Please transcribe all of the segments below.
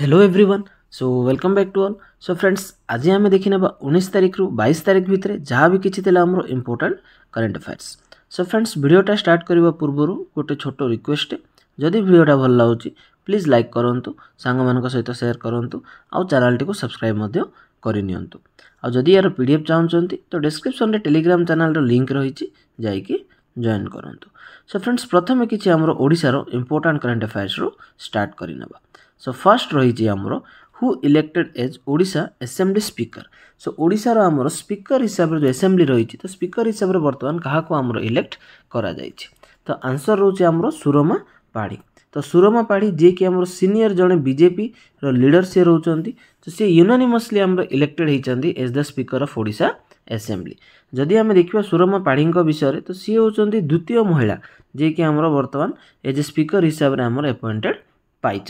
Hello everyone. So welcome back to all. So friends आज आम देखने 19 तारिख रु 22 तारिख भितर जहाँ भी किसी आमर important current affairs. So friends वीडियोटा स्टार्ट करने पूर्व गोटे छोट रिक्वेस्ट, जदि वीडियोटा भल लगुच प्लीज लाइक करूँ, सांग मान सहित सेयार करूँ, आउ चैनल टी सब्सक्राइब करनी। आदि यार पीडीएफ चाहते तो डिस्क्रिप्शन में टेलीग्राम चैनल लिंक रही जाइए जॉइन करूँ। सो फ्रेंड्स प्रथम किसी आमर ओडिशार इंपोर्टेंट करेंट अफेयर्स रू स्टार्ट करनेबा। सो फर्स्ट रही आमर who elected as Odisha assembly speaker. So ओडिशार आमर स्पीकर हिसाब से जो असेंबली रही तो स्पीकर हिसाब से बर्तमान क्या आमर इलेक्ट करा जायछि। तो आंसर रोचे आमर सुरमा पाढ़ी। तो सुरमा पाढ़ी जी कि आमर सीनियर जड़े बीजेपी रो लीडर सी रोचंती, तो सी यूनानिमसली आमर इलेक्टेड होती as the speaker of Odisha assembly. जदि आम देखा सुरमा पाढ़ी विषय तो सी होती द्वितीय महिला जी कि आमर बर्तमान एज ए स्पीकर हिसाब से आमर अपॉइंटेड पाई।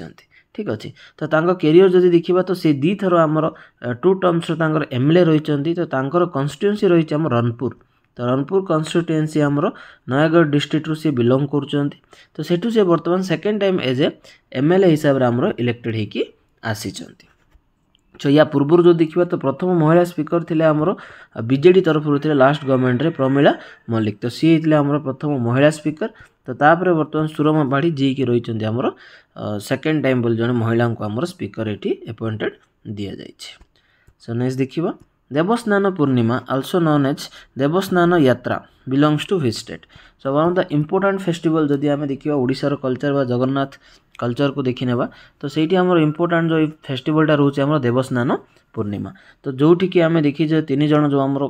ठीक अच्छे। तो तांको कैरियर जदि देखा तो सी दी थर आमर 2 टर्म्स एमएलए रही। तो तांकर कन्स्टिट्यूएंसी रही रनपुर। तो रनपुर कन्स्टिट्यूएंसी आमर नयागढ़ डिस्ट्रिक्ट रु सी बिलोंग कर। तो सेठू से बर्तमान second time as a MLA हिसाब से आमर इलेक्टेड होकी आसी। सो या पूर्व जो देखा तो प्रथम महिला स्पीकर थे आमर बीजेडी तरफ थे लास्ट गवर्नमेंट रे प्रमिला मल्लिक। तो सी होते आमर प्रथम महिला स्पीकर। तो तापर बर्तमान सुरमा पाढ़ी जी कि रही आमर सेकेंड टाइम बोल जड़े महिला को आमर स्पीकर ये अपॉइंटेड दि जाए। सो नेक्स्ट देखिबा Devasnana Purnima also known as Devasnana Yatra belongs to which state. So one of the important festival जदि आम देखा ओडिशार कल्चर बा जगन्नाथ कल्चर को देखी नेबा तो सेठी आमर इम्पोर्टेंट जो फेस्टिवलटा रोचे आमर देवस्नान पूर्णिमा। तो जोठी कि आम देखी तीन जन जो आमर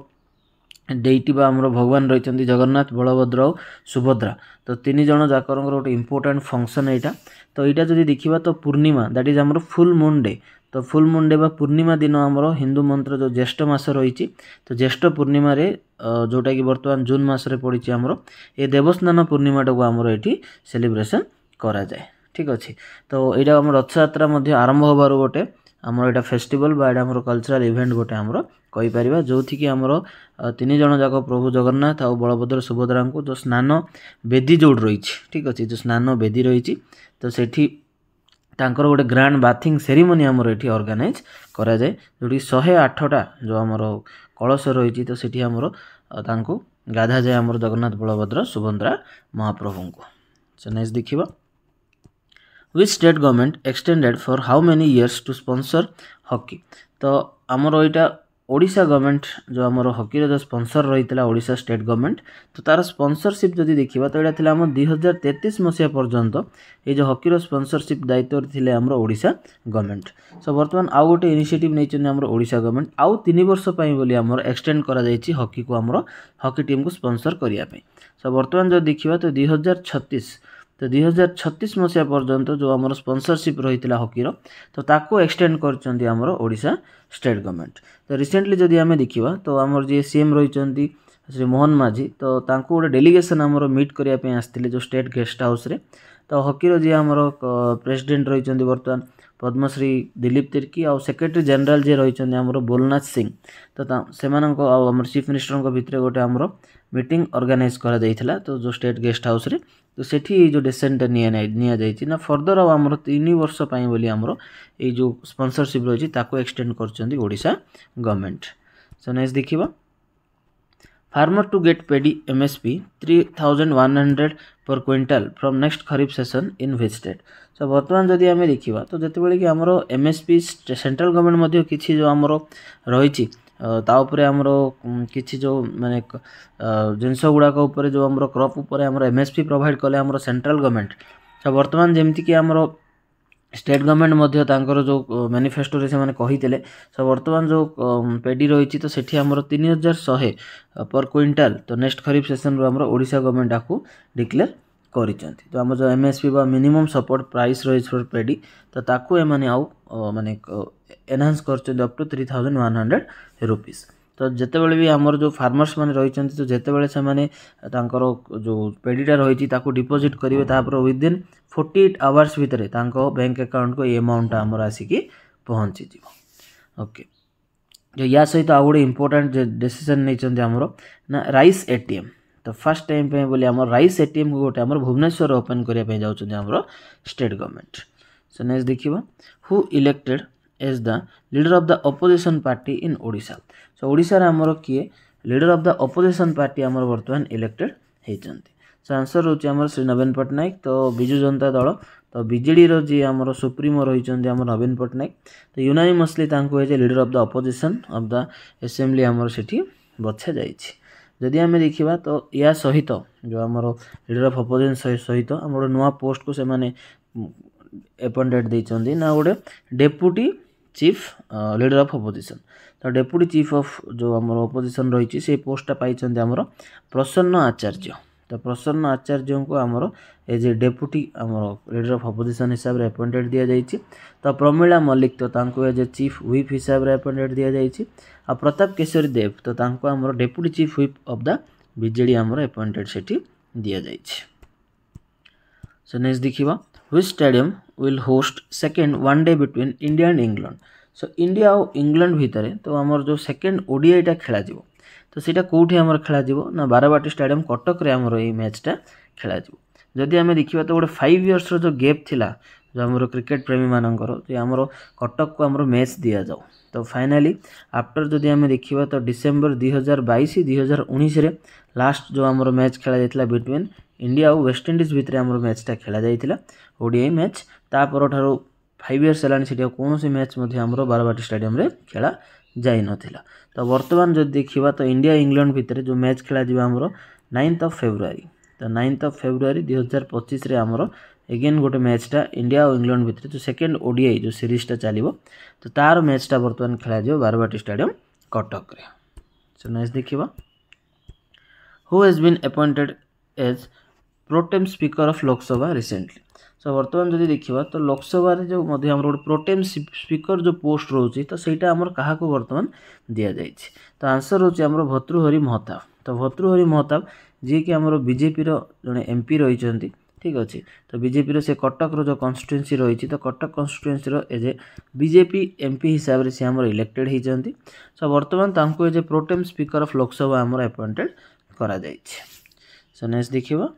डेटी बा आमर भगवान रही जगन्नाथ बलभद्र और सुभद्रा। तो तीन जन जाकर गोटे इम्पोर्टेंट फंक्शन यहाँ। तो यहाँ जब देखा तो पूर्णिमा दैट इज आमर फुल मून डे। तो फुल मून डे बा पूर्णिमा दिन आमर हिंदू मंत्र जो ज्येष्ठ मास रही। तो ज्येष्ठ पूर्णिमा जोटा कि बर्तमान जून मसरे पड़ी आमर ये देवस्नान पूर्णिमाटा को आमर ये सेलिब्रेशन करा जाए। ठीक अच्छे। तो यहाँ आम रथयात्रा आरंभ होबार गोटे आमर यहाँ फेस्टिवल बा आमर कल्चरल इवेंट गोटे आमर कहीपर जो थी कि आमर तीन जन जाक प्रभु जगन्नाथ और बलभद्र सुभद्रा को जो स्नान बेदी जोड़ रही। ठीक अच्छे। जो स्नान बेदी रही तो सेठी तांकर गोटे ग्रांड बाथिंग सेरिमनी आमर ये ऑर्गेनाइज करा जाए जोटी 108टा जो आमर कलश रही। तो सेठी आमर तांको गाधा जाए आमर जगन्नाथ बलभद्र सुभद्रा महाप्रभु को। सो नेक्स्ट देखिबा Which state government extended for how many years to sponsor hockey। तो आमर यहाँ ओडिशा गवर्नमेंट जो आमर हॉकी जो स्पॉन्सर रही है ओडिशा स्टेट गवर्नमेंट। तो तार स्पॉन्सरशिप जदि देखा तो यहाँ आम 2033 मसीहा पर्यंत ये जो हॉकी स्पॉन्सरशिप दायित्व थे आमर ओडिशा गवर्नमेंट। सो बर्तमान आउ गोटे इनिशिएटिव नहीं आमर ओडिशा गवर्नमेंट आउ 3 वर्ष बोली आमर एक्सटेंड करा जायछि हॉकी को आमर हॉकी टीम को स्पॉन्सर करने। सो बर्तमान जो देखा तो 2036 तो 2036 मसीहा पर्यंत जो आमर स्पॉन्सरशिप रही है हॉकी तो ताको एक्सटेंड कर आमर ओडिशा स्टेट गवर्नमेंट। तो रिसेंटली जदि आम देखा तो आमर जी सीएम रही श्री मोहन माझी तो तांको गोटे डेलीगेशन आमर मीट करने आसते जो स्टेट गेस्ट हाउस रे। तो हॉकी जी आमर प्रेसिडेंट रही बर्तमान पद्मश्री दिलीप तिर्की और सेक्रेटरी जनरल जी रही आमर बोलनाथ सिंह। तो से आमर चीफ मिनिस्टर भितर गोटे आमर मीटिंग ऑर्गेनाइज करा जाइथिला तो जो स्टेट गेस्ट हाउस रे। तो सेठी जो डिसीजन निया जाइछि ना फर्दर आमर 3 वर्ष बोली आमर ये जो स्पॉन्सरशिप रही ताको एक्सटेंड करछन्ती ओडिशा गवर्नमेंट। सो नेक्स्ट देखिबा farmer to get paddy MSP 3100 per quintal from next kharif session in which state. So बर्तमान जदि आम देखा तो जितेबाला कि आमर एमएसपी सेंट्रल गवर्नमेंट किसी जो आमर रही ताऊपर आमर किसी जो माने जिनस गुड़ाक जो आमर क्रॉप उपर आमर एमएसपी प्रोवाइड कले आमर सेंट्रल गवर्नमेंट। तो बर्तमान जमती कि आमर स्टेट गवर्नमेंट जो मैनिफेस्टो रे से कही। सो बर्तमान जो पेडी रही तो सेठी आमर 3100 पर क्विंटाल तो नेक्स्ट खरीफ सेशन रो आमर ओडिशा गवर्नमेंट आपको डिक्लेयर करिसेंती। तो आम जो एमएसपी बा मिनिमम सपोर्ट प्राइस रही फॉर पेडी तो ताकू एमाने आउ माने एनहांस कर अप टू 3100 रुपीस। तो जितेबाला भी आमर जो फार्मर्स मैंने रही तो जितेबाला से जो पेडीटा रही डिपोजिट करेंगे तापर विदिन 48 आवर्स भितर बैंक अकाउंट को ये अमाउंट आमर आसिकी पहुँची जीव। ओके। जो या सहित आउ गोटे इम्पोर्टेंट डिसीजन नहीं आमर ना राइस एटीएम। तो फर्स्ट टाइम पे बोली आमर राइस एटीएम को गोटे आमर भुवनेश्वर ओपन करने जाऊँ आमर स्टेट गवर्नमेंट। सो नेक्स्ट देखिबा who elected as the leader of the opposition party in Odisha. So Odisha रे हमरो किए leader of the opposition party हमरो वर्तमान इलेक्टेड हेचंती। सो आंसर होची हमरो श्री नवीन पटनायक। तो बिजु जनता दल तो बीजेडी रो जी हमरो सुप्रीमो रहिचंती हमरो नवीन पटनायक। तो यूनानिमसली तांको हे जे leader of the opposition of the assembly हमरो सेठी बछा जाईछि। जदि आमे देखिबा तो या सहित जो हमरो लीडर ऑफ ऑपोजिशन सहित हमरो नुवा पोस्ट को से माने अपॉइंटेड देइचंदी ना गोटे deputy chief leader of opposition. तो डेप्यूटी चीफ ऑफ जो हमर ऑपोजिशन रही से पोस्टा पाई हमर प्रसन्न आचार्य। तो प्रसन्न आचार्य को हमर एज ए डेप्यूटी हमर लीडर ऑफ ऑपोजिशन हिसाब रे अपॉइंटेड दिया जाइछि। तो प्रमिला मल्लिक तो तांको एज ए चीफ व्हिप हिसाब रे अपॉइंटेड दिया जाइछि। आ प्रताप केशरी देव तो तांको हमर deputy chief whip of the BJD हमर अपॉइंटेड सेठी दिया जाइछि। सो नेक्स्ट देखिबा which stadium will host second one day between India and England. So India और इंग्लैंड भितर तो आमर जो सेकेंड ओडीआईटा खेला जीवो तो सीटा कोठी आमर खेला जीवो ना बाराबाटी स्टेडियम कटक रे आमर ए मैचटा खेला जीवो। जदि आमे देखिबा तो गोटे 5 इयर्स रो जो गैप थिला जो आमर क्रिकेट प्रेमी मानकर जे आमर कटक को आमर मैच दिया जाओ। तो फाइनली आफ्टर जदि आमे देखिबा तो डिसेंबर 2022 2019 रे लास्ट जो आमर मैच खेला जाइतला बिटवीन इंडिया और वेस्ट इंडीज भितर आमर मैचटा खेला जाइतला ओडीआई मैच। ता परठारो 5 इयर्स हेलानी सेठी कौन सी मैच मध्य हमरो बाराबाटी स्टेडियम रे खेला जाई नथिला। तो वर्तमान जदि देखिबा तो इंडिया इंग्लैंड भितर जो मैच खेला जीवा हमरो 9th ऑफ फेब्रुआरी। तो 9th ऑफ फेब्रुआरी 2025 रे हमरो अगेन गोटे मैचटा इंडिया और इंग्लैंड भितर जो सेकेंड ओडीआई जो सीरीजटा चलिबो तो तार मैचटा वर्तमान खेला जीवो बाराबाटी स्टेडियम कटक रे। सो नेक्स्ट देखिबा who has been appointed as pro tem speaker of Lok Sabha recently. So वर्तमान जदि देखिबा तो लोकसभा रे जो मध्य हमर प्रोटेम स्पीकर जो पोस्ट रोची तो सेटा हमर काहा को वर्तमान दिया जाइछि। तो आंसर होची हमर भर्तृहरि महताब। तो भर्तृहरि महताब जे कि हमर बीजेपी रो जने एमपी रहिचंती ठीक अछि। तो बीजेपी रो से कटक रो जो कॉन्स्टिट्यूएंसी रहिछि तो कटक कॉन्स्टिट्यूएंसी रो एज ए बीजेपी एमपी हिसाब रे से हमर इलेक्टेड हिचंती। सो वर्तमान तांको as a protem speaker of Lok Sabha हमर अपॉइंटेड करा जाइछि। सो नेक्स्ट देखिबा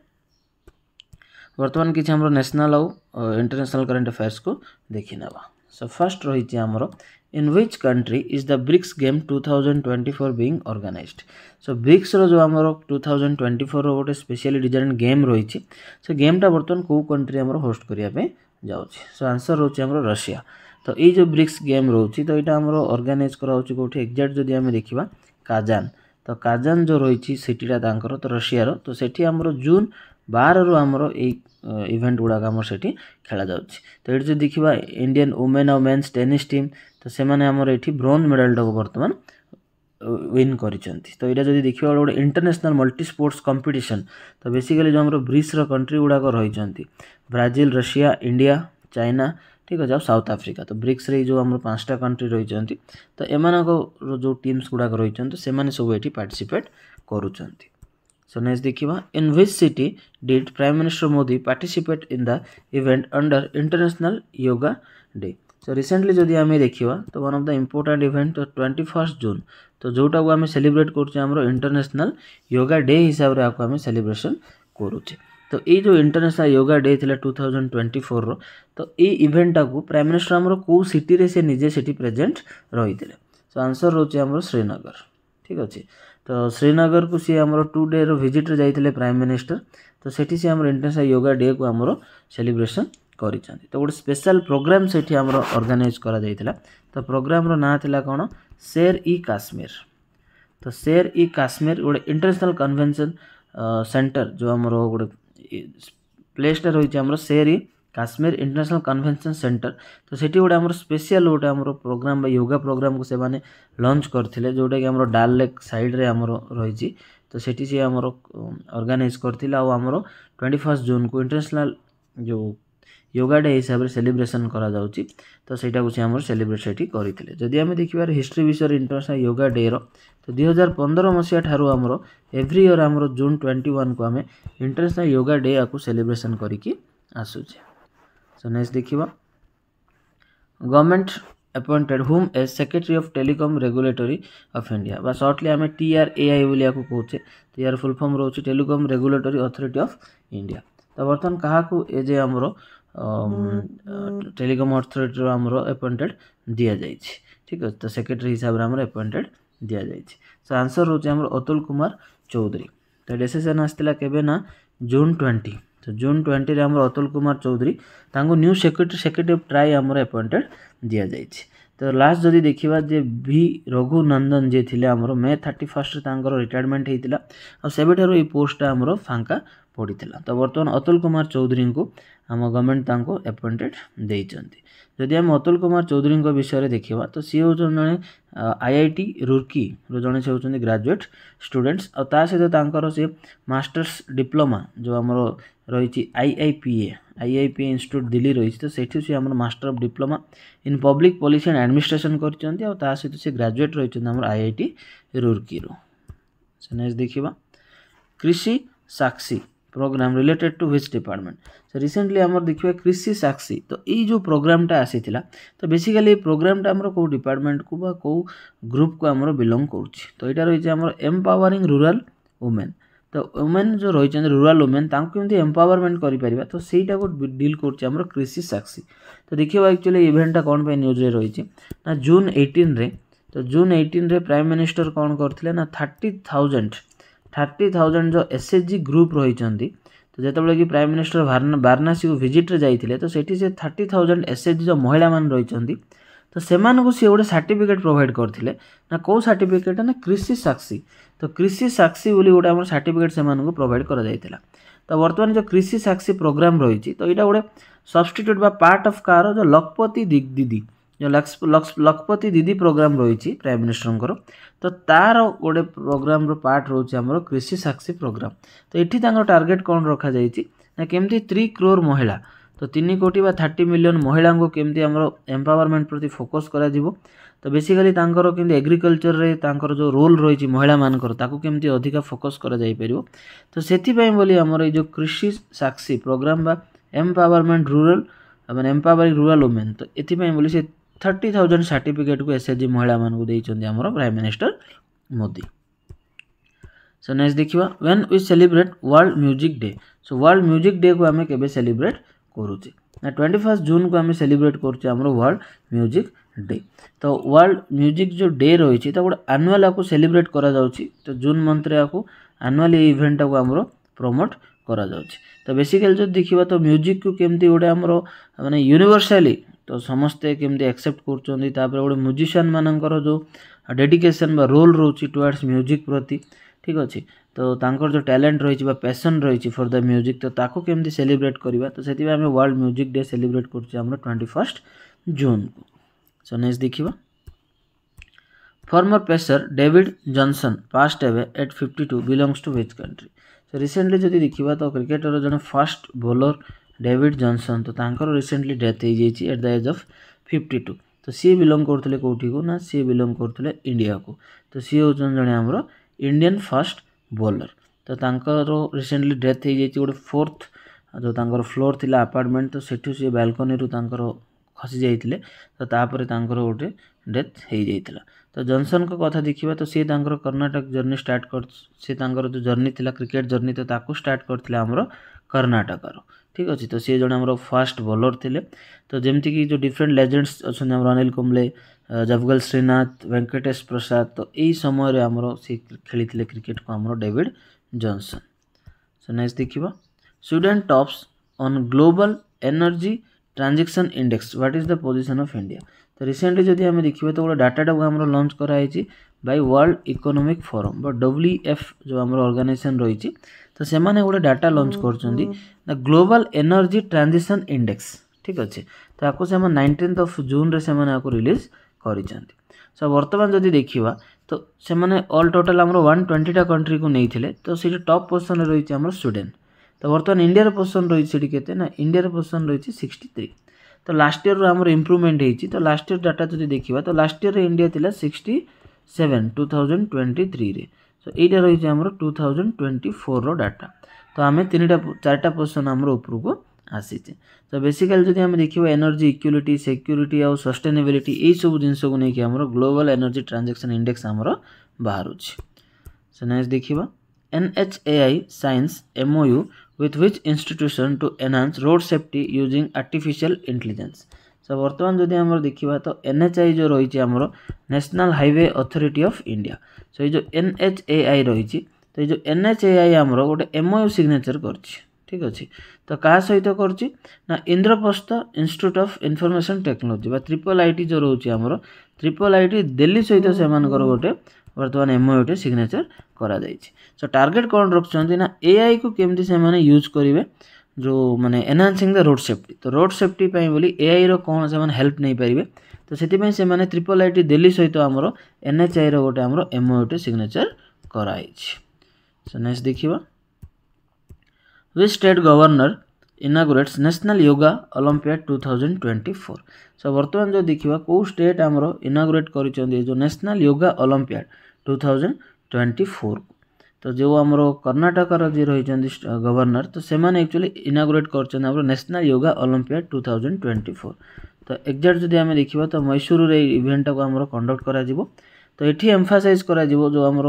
वर्तमान किछि हमरो नेशनल और इंटरनेशनल करंट अफेयर्स को देखि नबा। सो फर्स्ट रहिछि हमरो in which country is the BRICS game 2024 being organised. So BRICS रो जो हमरो 2024 रो गोटे स्पेशली डिजाइन गेम रहिछि से गेमटा वर्तमान को कंट्री हमरो होस्ट करिया पे जाउछि। सो आंसर होछि हमरो रशिया। तो ए जो ब्रिक्स गेम रहउछि तो एटा हमरो ऑर्गेनाइज कराउछि कोठी एग्जैक्ट जदि हमें देखिबा काजान। तो काजान जो रहिछि सिटीटा तांकर तो रशिया रो तो सेठी हमरो जून 12 रो हमरो ए इवेंट गुडा हमर सेठी खेला जाउछि। तो एट जो देखिबा इंडियन वुमेन और मेंस टेनिस टीम तो से माने हमर एठी ब्रोंज मेडल को वर्तमान विन करिसंती। तो एटा जदि देखिबा गोटे इंटरनेशनल मल्टी स्पोर्ट्स कंपटीशन तो बेसिकली जो हमर ब्रिक्स रो कंट्री गुडा को रहिसंती ब्राजील रशिया इंडिया चाइना ठीक है साउथ अफ्रीका। तो ब्रिक्स रे जो हमर 5टा कंट्री रहिसंती तो एमाना को जो टीम्स गुडा को रहिसंती से माने सब एठी पार्टिसिपेट करूचंती। So next देखिबा in which city did Prime Minister Modi participate in the event under International Yoga Day। So recently जदि आमे देखिबा तो one of the important event तो 21st जून तो जोटा को आमे सेलिब्रेट करछे हमरो इंटरनेशनल योगा डे हिसाब रे आको आमे सेलिब्रेशन करूछे। तो ए जो इंटरनेशनल योगा डे थिला 2024 रो तो ए इवेंट को प्राइम मिनिस्टर हमरो को सिटी रे से निजे सिटी प्रेजेंट रहिथिले। सो आंसर रोचे हमरो श्रीनगर ठीक अछि। तो श्रीनगर को सी हमरो 2 डे रो विजिट रे जाइथिले प्राइम मिनिस्टर तो सेठी से हमरो इंटरनेशनल योगा डे को हमरो सेलिब्रेशन करिसंती। तो गोटे स्पेशल प्रोग्राम सेठी हमरो ऑर्गेनाइज करा जाइथिला। तो प्रोग्राम रो नाम थिला कोन शेर ई कश्मीर। तो शेर ई कश्मीर गोटे इंटरनेशनल कन्वेंशन सेंटर जो हमरो गोटे प्लेस रे रहिछि हमरो शेर ई कश्मीर इंटरनेशनल कन्वेंशन सेंटर। तो सेठी गोटे हमरो स्पेशल गोटे हमरो प्रोग्राम बा योगा प्रोग्राम को से माने लॉन्च करथिले जोटा कि हमरो डाल लेक साइड रे हमरो रहिछि। तो सेठी से हमरो ऑर्गेनाइज करथिला और हमरो 21 जून को इंटरनेशनल जो योगा डे हिसाब रे सेलिब्रेशन करा जाउछि। तो सेटा को से हमरो सेलिब्रेट सेठी करिथिले। जदि हमें देखिबार हिस्ट्री विषय इंटरनेशनल योगा डे रो तो 2015 मसिया ठारू हमरो एवरी ईयर हमरो जून 21 को हमें इंटरनेशनल योगा डे आकु सेलिब्रेशन करिकि आसुचे। सो नेक्स्ट देखिबा government appointed whom as secretary of telecom regulatory of India बा शॉर्टली हमें TRAI बोलिया को कहूचे। तो यार फुल फॉर्म रहउछि telecom regulatory authority of India. तो वर्तमान कहा को ए जे हमरो टेलीकॉम अथॉरिटी आमर अपॉइंटेड दि जाए। ठीक अच्छे तो सेक्रेटरी हिसाब से आमर अपॉइंटेड दि जाए। सो आंसर रोचे आमर अतुल कुमार चौधरी। तो डिसीजन आसला केबे ना जून 20। तो जून 20 आमर अतुल कुमार चौधरी तांको न्यू सेक्रेटरी ट्राई आमर अपॉइंटेड दि जाए। तो लास्ट जदि देखा जे भी रघुनंदन जे थिले आमर मे 31 तांकर रिटायरमेंट होता और सेबेठार ये पोस्टा आमर फांका पड़ी। तो बर्तमान अतुल कुमार चौधरी को आम गवर्नमेंट तांको अपॉइंटेड देइचंती। जदि आम अतुल कुमार चौधरी विषय देखा तो सी हूँ जड़े IIT रूर्की जड़े से होती ग्रेजुएट स्टूडेंट्स और ता सहित सी मास्टर्स डिप्लोमा जो आमर रही IIPA इंस्टीट्यूट दिल्ली रही। तो सेठी से आम master of diploma in public policy and administration कर सहित से ग्रेजुएट रही आम IIT रूर्की रो। नेक्स्ट देखा Krishi Sakhi programme related to which department. So recently आमर देखिए कृषि साक्षी तो ये जो प्रोग्रामटा आसीथिला तो बेसिकली ये प्रोग्रामटा आमर को डिपार्टमेंट को बा को ग्रुप को आमर बिलोंग करुच्ची। तो यहाँ रही आमर एम्पावरिंग रूरल वुमेन। तो वुमेन जो रही रूरल वुमेन केमती एम्पावरमेंट करें तो सहीटा को डील कर कृषि साक्षी। तो देखिए एक्चुअली इवेंटा कौन पे न्यूज रही ना जून 18 रे। तो जून 18 रे प्राइम मिनिस्टर कौन करथिले ना 30,000 जो SHG ग्रुप रही। तो जितेबाला कि प्राइम मिनिस्टर वाराणसी को विजिट्रे जाइए तो सेठी से 30,000 SHG जो महिला मान रही तो सेमानकु सी गोटे सर्टिफिकेट प्रोवाइड करथिले ना कौ सर्टिफिकेट ना कृषि साक्षी। तो कृषि साक्षी बोली गोटे आम सर्टिफिकेट सेमानकु प्रोवाइड करा जायतिला। तो वर्तमान जो कृषि साक्षी प्रोग्राम रही तो यहाँ गोटे सब्स्टिट्यूट बा पार्ट ऑफ कार जो लखपति दीदी जो लखपति दीदी प्रोग्राम रही प्राइम मिनिस्टर तो तार गोटे प्रोग्राम रो पार्ट रोचे आमर कृषि साक्षी प्रोग्राम। तो ये टार्गेट कौन रखा जाइए ना केमती 3 करोड़ महिला तो 3 कोटी बा 30 मिलियन महिला को केमती आमर एम्पावरमेंट प्रति फोकस करा जिवो। तो बेसिकली तांकर केमती एग्रीकल्चर रे तांकर जो रोल रही महिला मानकर ताकू केमती अधिका फोकस करा जाई परिवो। तो सेथिपई बोली आमर ये जो कृषि साक्षी प्रोग्राम बा एम्पावरमेंट रूरल माने एम्पावरिंग रूरल वुमेन तो एथिपई बोली से 30,000 सर्टिफिकेट को SHG महिला मान को देइचंदी हमरो prime minister Modi. So next देखिबा when we celebrate world music day. So world music day को हमें केबे सेलिब्रेट करूचे ना 21 जून को हमें सेलिब्रेट करचे हमरो वर्ल्ड म्यूजिक डे। तो वर्ल्ड म्यूजिक जो डे रही है तो गोटे एनुअल को सेलिब्रेट करा जाउची। तो जून मंथ रे को एनुअल इवेंट को हमरो प्रमोट करा जाउची। तो बेसिकली जो देखिबा तो म्यूजिक को केमती गोटे हमरो माने यूनिवर्सली तो समस्ते केमती एक्सेप्ट करछोंदी। तापर गोटे म्यूजिशियन मानकर जो डेडिकेशन बा रोल रोची टुवर्ड्स म्यूजिक प्रति ठीक अच्छे। तो तांकर जो टैलेंट रही पैशन रही फॉर द म्यूजिक तो ताको केमती सेलिब्रेट करबा तो सेति आमे वर्ल्ड म्यूजिक डे सेलिब्रेट करछे हमरो 21 जून को। सो नेक्स्ट देखिबा former pacer David Johnson passed away at 52 belongs to which country. So recently जदि देखिबा तो क्रिकेटर जने फास्ट बॉलर डेविड जॉनसन तो तांकर रिसेंटली डेथ हो जाइए एट द एज ऑफ 52। तो सी बिलोंग करते कौटी को ना सी बिलोंग करते इंडिया को। तो सी हूँ जड़े आमर इंडियन फास्ट बॉलर। तो तांकर रिसेंटली डेथ हो जाइए गोटे 4th जो तांकर फ्लोर थिला अपार्टमेंट तो सेठू सी बालकनी रू तांकर खसी जाइए तो तापर तांकर गोटे डेथ हो जाइए। तो जॉनसन को कथा देखिबा तो सी तांकर कर्नाटक जर्नी स्टार्ट कर सी तांकर जो जर्नी थिला क्रिकेट जर्नी तो ताकू स्टार्ट करथिले हमरो कर्नाटकार ठीक अच्छे। तो सी जड़े आमर फास्ट बॉलर थिले। तो जमती कि जो डिफरेंट लेजेंड्स अच्छा आमर अनिल कुंबले जफगल श्रीनाथ वेंकटेश प्रसाद तो यही समय आमर सी खेली क्रिकेट को आमर डेविड जॉनसन। सो नेक्स्ट देखिबा Sweden tops on global energy transaction index what is the position of India. तो रिसेंटली जदि आम देखिए तो गोटे डाटाटा को आमर लॉन्च कराई by World Economic Forum but WEF जो आमर ऑर्गेनाइजेशन रही तो से माने गोटे डाटा लॉन्च कर ग्लोबल एनर्जी ट्रांजिशन इंडेक्स ठीक अच्छे। तो आपको से 19 जून रे से रिलीज कर। सो बर्तमान जदि देखा तो से ऑल टोटल आमर 120टा कंट्री को नहीं थे तो सी टॉप पोजिशन रही आमर स्वीडन। तो बर्तमान इंडिया पोजिशन रही केते ना इंडिया पोजिशन रही 63। तो लास्ट ईयर आमर इम्प्रूवमेंट होती। तो लास्ट ईयर डाटा जदि देखा तो लास्ट ईयर इंडिया थिला 67 2023 रे। सो यहाँ रही आमर 2024 रो डाटा। तो आम 4टा पोजिशन आमर ऊपर को आसीचे। तो बेसिकली जदि आम देखा एनर्जी इक्वालिटी सिक्यूरिटी और सस्टेनेबिलिटी यही सब जिन को लेकिन आमर ग्लोबल एनर्जी ट्रांजैक्शन इंडेक्स आमर बाहर। सो नेक्स्ट देखा NHAI science MOU with which institution to enhance road safety using artificial intelligence। So बर्तमान जदि आम देखा तो NHAI जो रही आमर national highway authority of India. So ये जो NHAI रही तो ये जो NHAI आमर गोटे MOU सिग्नेचर कर ठीक अच्छे। तो क्या सहित करना Indraprastha institute of information technology IIIT जो रोचे आमर IIIT दिल्ली सहित से गोटे बर्तमान MOU सिग्नेचर करा जाइछि। सो टार्गेट कौन रखुच्च ना AI को केमती से माने यूज करेंगे जो माने एनहांसिंग द रोड सेफ्टी। तो रोड सेफ्टी बोली AI रो कौन से हेल्प नहीं पारे तो से IIIT दिल्ली सहित आमर NHAI रो गोटे आमर MOU सिग्नेचर कराई। सो नेक्स्ट देखिबा which state governor inaugurates national yoga olympiad 2024। So बर्तमान जो देखिबा को स्टेट आमर इनागुरेट करिसेंती जो नेशनल योगा ओलंपियाड 2024। तो जो आमर कर्णाटकर जी रही गवर्नर तो से एक्चुअली इनागुरेट कर नेशनल योगा ओलंपियाड 2024। तो एक्जाक्ट जदि आम देखा तो मैसूर रे इवेंट को आमर कंडक्ट करा जिवो। तो ये एम्फासाइज करा जिवो जो आमर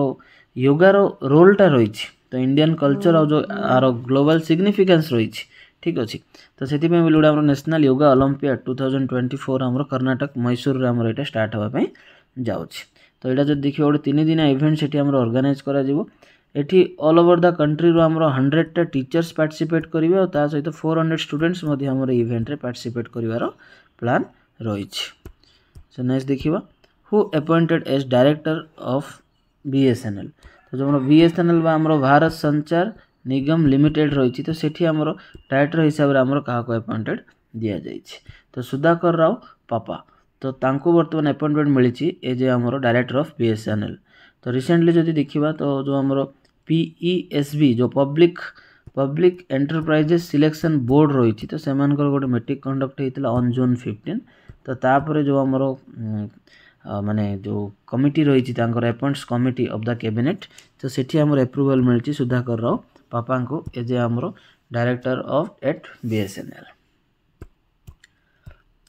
योगार रोलटा रही तो इंडियन कल्चर और जो आर ग्लोबल सिग्निफिकेंस रही ठीक अच्छे। तो से गोटे आम नेशनल योगा ओलंपियाड 2024 आमर कर्णाटक मैसूर रे आमर यहाँ स्टार्ट होगापी जाऊँगी। तो यहाँ जो देखिए गोटे 3 दिन इवेंट से ऑर्गेनाइज करा जिवो। एठी ऑल ओवर द कंट्री रो आमर 100टा टीचर्स पार्टिसिपेट करेंगे और ता सहित 400 स्टूडेंट्स मध्य आमर इवेंट रे पार्टिसिपेट करिवार प्लान रही। सो नेक्स्ट देखिबा who appointed as director of BSNL। तो जो BSNL बा आमर भारत संचार निगम लिमिटेड रही तो सेठी आमर डायरेक्टर हिसाब रे आमर काहा को अपॉइंटेड दिया जाइछि। तो सुधाकर राव पापा तो तांको वर्तमान अपॉइंटमेंट मिली एज आमर डायरेक्टर ऑफ BSNL। तो रिसेंटली जदि देखिबा तो जो आमर PESB जो पब्लिक एंटरप्राइजेस सिलेक्शन बोर्ड रही तो से गोटे मीटिंग कंडक्ट होता ऑन June 15। तो तापर जो आमर माने जो कमिटी रही appoints committee of the cabinet तो सेठी आमर अप्रूवल मिली सुधाकर राव पापा को एज आमर director of at BSNL।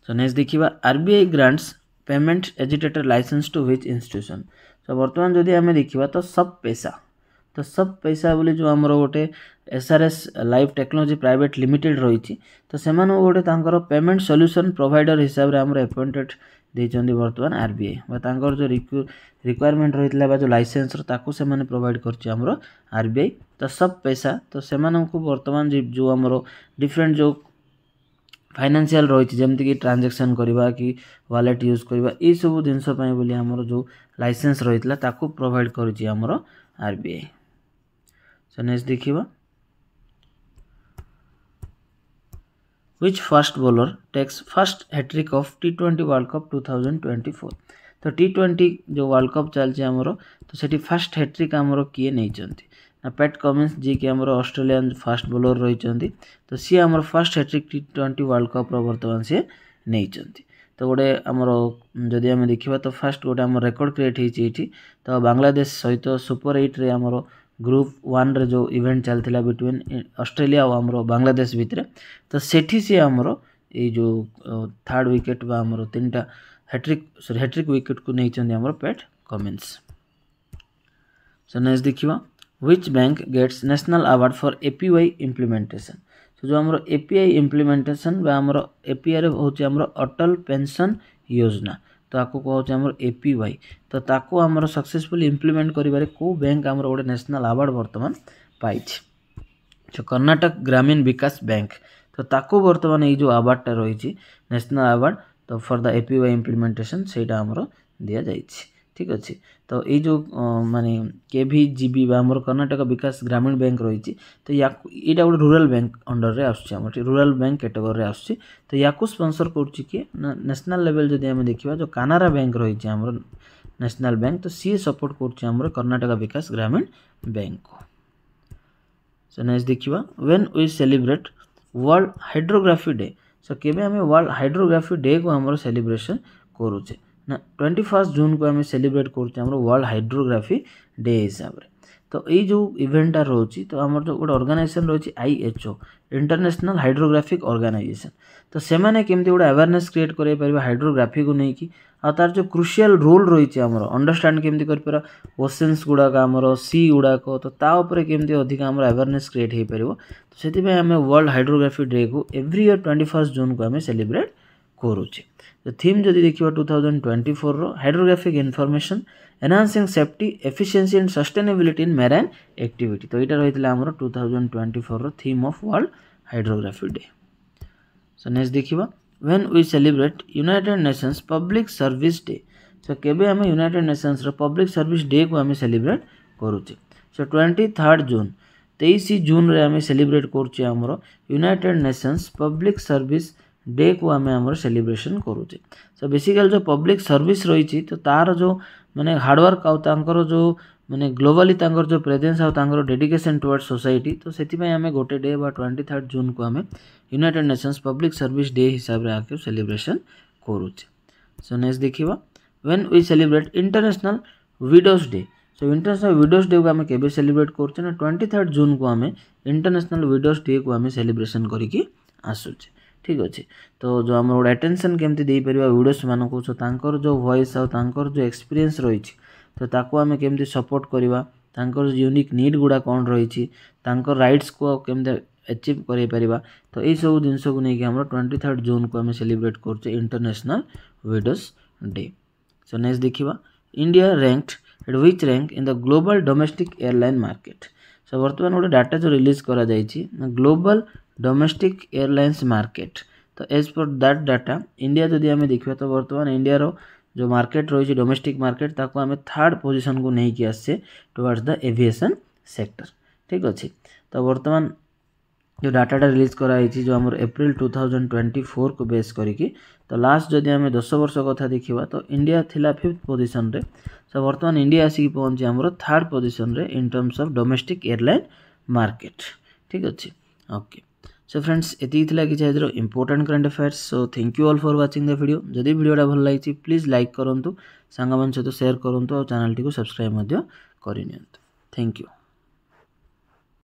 So next देखिबा RBI grants payment agitator licence to which institution. तो बर्तमान जदि आम देखा तो सब पैसा बोली जो आमर गोटे SRS life technology private limited रही तो से गोटे पेमेंट सॉल्यूशन प्रोवाइडर हिसाब से आमर अपॉइंटेड देइछन्ती बर्तमान RBI जो रिक्वायरमेंट रही जो लाइसेंस ताकू से प्रोवाइड करछि आमर RBI। तो सब पैसा तो से बर्तमान जो आमर डिफरेंट जो फाइनेंशियल रही जमती कि ट्रांजैक्शन करवा कि वॉलेट यूज करवा ये सब जिनस बोली आमर जो लाइसेंस रही ताकू प्रोवाइड करुछि आमर RBI। सो नेक्स्ट देखिबा Which first bowler takes first hat-trick of T20 World Cup 2024। तो T20 जो वर्ल्ड कप चलছে आमर तो सेठी फर्स्ट हैट्रिक आमर किए नहीं ना पैट कमिंस जी कि आमर ऑस्ट्रेलियन फास्ट बॉलर रही तो सी आमर first hat trick T20 world cup बर्तमान सी नहीं। तो गोटे आमर जदि आम देखा तो फास्ट गोटे आम रेकर्ड क्रिएट होती तो बांग्लादेश सहित सुपर 8 रे आमर ग्रुप 1 रे जो इवेंट चलता बिटवीन ऑस्ट्रेलिया और आमर बांग्लादेश भितर तो सेठी से आमर ये जो थर्ड विकेट बा आमर 3टा हैट्रिक विकेट को नहीं आमर पैट कमिंस। सो नेक्स्ट देखिबा which bank gets national award for API implementation. तो जो आमर API इम्प्लीमेंटेशन बा आमर API रे होची आमर अटल पेंशन योजना तो आपको कहूँ आमर APY तो ताको आमर सक्सेसफुली इम्प्लीमेंट करिबारे को बैंक आमर गोटे नेशनल अवार्ड वर्तमान पाई जो कर्नाटक ग्रामीण विकास बैंक तो ताको वर्तमान ये जो अवार्डटा रही नेशनल अवार्ड तो फॉर द APY इम्प्लीमेंटेशन सेटा आमर दिया जाइछि ठीक अच्छे। तो ये जो माने KVGB आमर कर्नाटक विकास ग्रामीण बैंक रही तो यहाँ गोटे रूरल बैंक अंडर रे आसुछि रूरल बैंक कैटेगरी आसुछि तो या स्पॉन्सर करुछि किए नेशनल लेवल जदि आम देखा जो कानारा बैंक रही आमर नेशनल बैंक तो सी सपोर्ट करुछि आमर कर्नाटक विकास ग्रामीण बैंक को। सो नेक्स्ट देखिबा when we celebrate world hydrography day. So केबे आम वर्ल्ड हाइड्रोग्राफी डे को आमर सेलिब्रेशन करुचे ना 21 जून को आम सेलिब्रेट करते वर्ल्ड हाइड्रोग्राफी डे हिसाब से। तो ये जो इवेंटा रोची तो आमर जो गोटे ऑर्गेनाइजेशन रही IHO इंटरनेशनल हाइड्रोग्राफिक ऑर्गेनाइजेशन तो सेमाने केमती गोटे अवेयरनेस क्रिएट कर हाइड्रोग्राफी को लेकिन आ तार जो क्रुशियल रोल रही आमर अंडरस्टैंड केमती कर ओशेन्स गुड़ाक आमर सी गुड़ाक तो ताऊपर केमती अधिक आमर अवेयरनेस क्रिएट हो पार तो से आम वर्ल्ड हाइड्रोग्राफी डे को एव्री ईयर 21 जून को आम सेलिब्रेट करुचे। तो थीम जदि देखिए 2024 रो hydrographic information enhancing safety efficiency and sustainability in marine activity तो यहाँ रही आमर 2024 रो theme of world hydrography day. So next देखिबा when we celebrate United Nations public service day so केबे आम यूनाइटेड नेशंस रो पब्लिक सर्विस डे को आम सेलिब्रेट करुचे। सो 23 जून 23 जून रे आम सेलिब्रेट करुचे आमर United Nations public service day को आम आमर सेलिब्रेशन करुचे। सो बेसिकली जो पब्लिक सर्विस रही तो तार जो माने हार्डवर्क आउर जो माने ग्लोबली तांकर जो प्रेजेंस आउर डेडिकेशन टुवर्ड्स सोसाइटी तो से आम गोटे डे बा 23 जून को आम United Nations public service Day हिसाब से आके सेलिब्रेशन करुचे। सो नेक्स्ट देखिबा when we celebrate International widows day so International widows Day को आम केबे सेलिब्रेट करुचे ना 23 जून को आम इंटरनेशनल विडोज डे को आम सेलिब्रेशन करिकी आसुचे। ठीक अच्छे तो जो आम गोटे अटेंशन केमती दे पार विडोज मानक तांकर जो वॉइस आउ तांकर जो एक्सपीरियंस रही तो ताको आम केमती सपोर्ट करवा तांकर यूनिक नीड गुड़ा कौन रही राइट्स को केमती अचीव कर पारिबा तो यही सब जिनस को लेकिन आम 23 जून को आम सेलिब्रेट करछे international widows day. So next देखिबा India ranked at which rank in the global domestic airline market so बर्तमान गोटे डाटा जो रिलीज करा जायछि ग्लोबल डोमेस्टिक एयरलाइंस मार्केट तो as per that data India जदि आम देखा तो बर्तमान इंडिया रो जो मार्केट रही डोमेस्टिक मार्केट ताको आम 3rd पोजीशन को नहीं कि आसे टुवर्ड्स द एविएशन सेक्टर। ठीक अच्छे तो बर्तमान जो डाटाटा रिलीज कराई जो आम एप्रिल 2024 को बेस करिकी तो लास्ट जदि आम 10 वर्ष कथा देखा तो इंडिया थिला 5th पोजीशन रे सो बर्तमान इंडिया आसिक पहुंची आमर 3rd पोजीशन रे in terms of domestic airline market. ठीक अच्छे ओके सो फ्रेंड्स एति कि आज important current affairs so thank you all for watching the video जदि वीडियोटा भल लगी प्लीज लाइक करूँ सांग मान सहित शेयर करूँ और चैनल टी सब्सक्राइब करनी। Thank you.